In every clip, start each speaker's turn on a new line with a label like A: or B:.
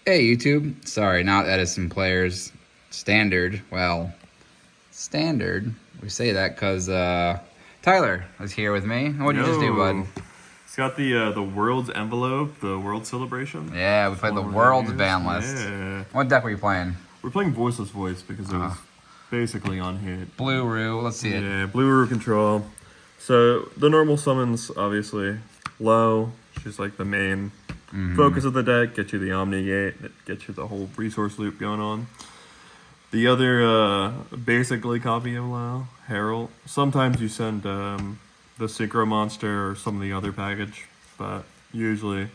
A: Hey YouTube, sorry, not Edison players. Standard, well, standard. We say that because Tyler is here with me. What'd you just do, bud?
B: Yo, it's got the world's envelope, the world celebration.
A: Yeah, we
B: It's
A: played
B: one
A: the
B: I wanted to
A: world's
B: use.
A: ban list.
B: Yeah,
A: What deck were you playing?
B: we're playing Voiceless Voice because it was basically on hit.
A: Blue Roo, let's see it.
B: Yeah, blue Roo control. So the normal summons, obviously, low. She's like the main focus of the deck. Get you the Omni Gate. Get you the whole resource loop going on. The other basically copy of low Herald. Sometimes you send the Synchro Monster or some of the other package, but usually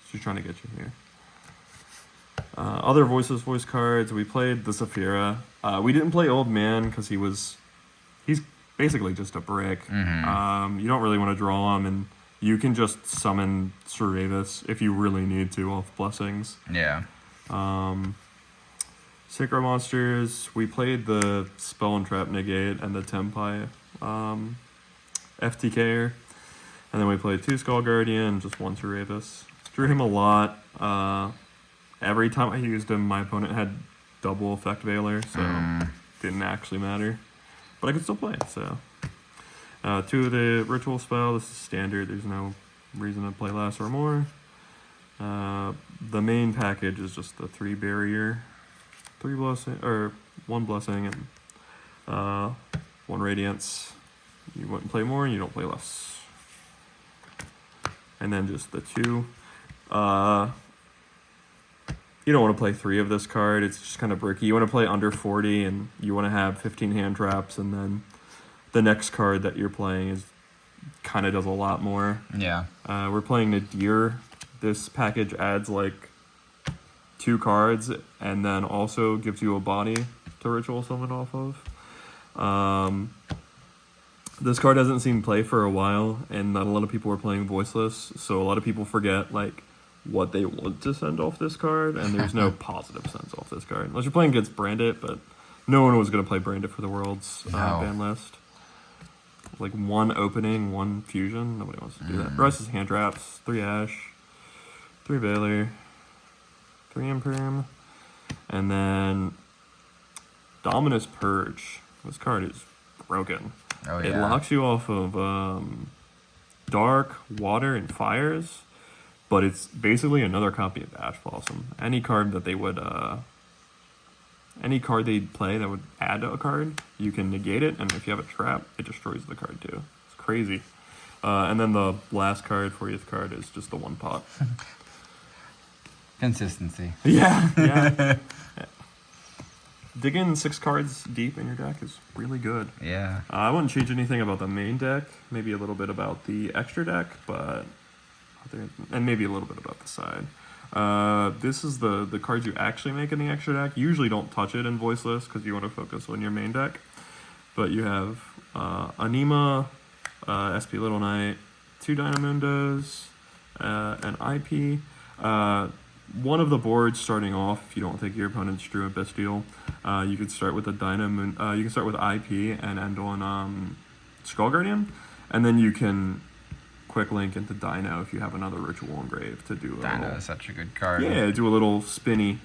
B: she's trying to get you here. Other Voiceless Voice cards, we played the Saphira. We didn't play Old Man because he's basically just a brick. You don't really want to draw him, and you can just summon Cerberus if you really need to off Blessings.
A: Yeah.
B: Synchro Monsters, we played the Spell and Trap Negate and the Tempai FTKer. And then we played 2 Skull Guardian, just 1 Cerberus. Drew him a lot. Every time I used him, my opponent had double effect Veiler, so didn't actually matter. But I could still play it, so. 2 of the Ritual Spell, this is standard, there's no reason to play less or more. The main package is just the 3 Barrier, 3 Blessing, or 1 Blessing, and 1 Radiance. You wouldn't play more, and you don't play less. And then just the 2. You don't want to play 3 of this card. It's just kind of bricky. You want to play under 40, and you want to have 15 hand traps, and then the next card that you're playing is kind of does a lot more.
A: Yeah.
B: We're playing Nadir. This package adds like 2 cards, and then also gives you a body to ritual summon off of. This card hasn't seen play for a while, and not a lot of people are playing Voiceless, so a lot of people forget like what they want to send off this card, and there's no positive sends off this card. Unless you're playing against Brandit, but no one was going to play Brandit for the World's ban list. Like 1 opening, 1 fusion, nobody wants to do that. The rest is hand traps, 3 Ash, 3 Veiler, 3 Imperm, and then Dominus Purge. This card is broken.
A: Oh, yeah.
B: It locks you off of Dark, Water, and Fires, but it's basically another copy of Ash Blossom. Any card that they would, any card they'd play that would add to a card, you can negate it, and if you have a trap, it destroys the card too. It's crazy. And then the last card, 40th card, is just the 1 pot.
A: Consistency.
B: Yeah. Digging 6 cards deep in your deck is really good.
A: Yeah.
B: I wouldn't change anything about the main deck. Maybe a little bit about the extra deck, and maybe a little bit about the side. This is the cards you actually make in the extra deck. You usually don't touch it in Voiceless because you want to focus on your main deck. But you have Anima, SP Little Knight, 2 Dynamundos, an IP. One of the boards starting off, if you don't think your opponent's Drew a Bestial, you could start with a you can start with IP and end on Skull Guardian, and then you can quick link into Dino if you have another Ritual Engrave to do a
A: Dino
B: little,
A: is such a good card.
B: yeah, do a little spinny.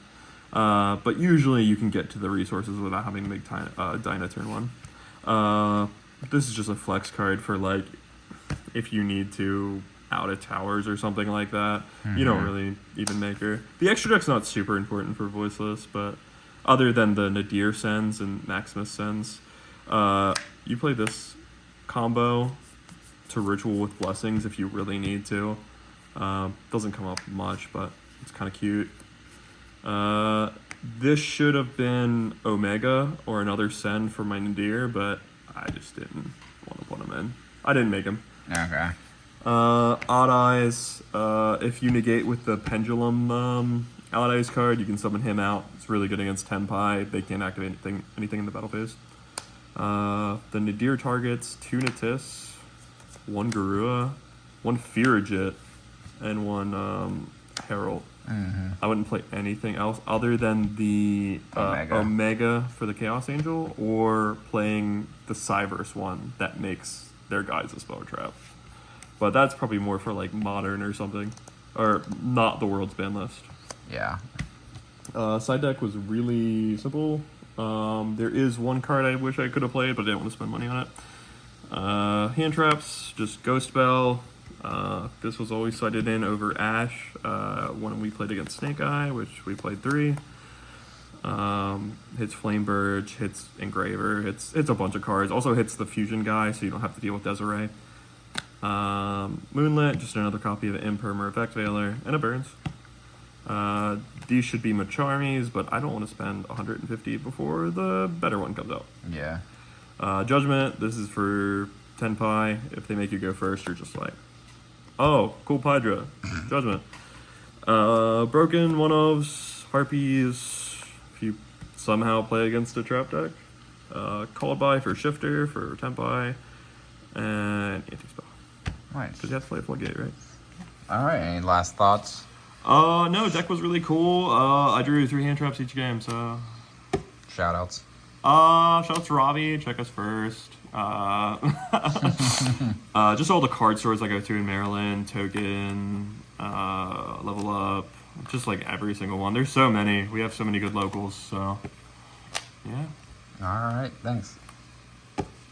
B: But usually you can get to the resources without having to make Dino turn 1. This is just a flex card for like if you need to out of towers or something like that. You don't really even make her. The extra deck's not super important for Voiceless, but other than the Nadir sends and Maximus sends, you play this combo to Ritual with Blessings if you really need to. Doesn't come up much, but it's kind of cute. This should have been Omega or another send for my Nadir, but I just didn't want to put him in. I didn't make him.
A: Okay.
B: Odd Eyes, if you negate with the Pendulum Odd Eyes card, you can summon him out. It's really good against Tenpai. They can't activate anything in the battle phase. The Nadir targets 2 Natis, 1 Garua, 1 Firajit, and 1 Herald. I wouldn't play anything else other than the Omega for the Chaos Angel, or playing the Cyverse one that makes their guys a spell trap. But that's probably more for like Modern or something, or not the World's ban list.
A: Yeah.
B: Side deck was really simple. There is one card I wish I could have played, but I didn't want to spend money on it. Hand traps, just Ghost Spell. This was always sided in over Ash when we played against Snake Eye, which we played 3. Hits Flame Burge, hits Engraver, it's a bunch of cards. Also hits the Fusion guy, so you don't have to deal with Desiree. Moonlit, just another copy of Imperm or Effect Veiler, and a Burns. These should be Macharmies, but I don't want to spend 150 before the better one comes out.
A: Yeah.
B: Judgment, this is for 10 Pi. If they make you go first, you're just like, oh, cool Pydra. Judgment. Broken one-ofs, Harpies, if you somehow play against a trap deck. Called by for Shifter for 10 Pi. And Anti-Spell.
A: Nice.
B: Because you have to play a Floodgate, right?
A: Alright, any last thoughts?
B: No, deck was really cool. I drew 3 hand traps each game, so.
A: Shoutouts.
B: Shout out to Robbie, check us first. Just all the card stores I go to in Maryland, Token, Level Up, just like every single one. There's so many. We have so many good locals, so yeah.
A: Alright, thanks.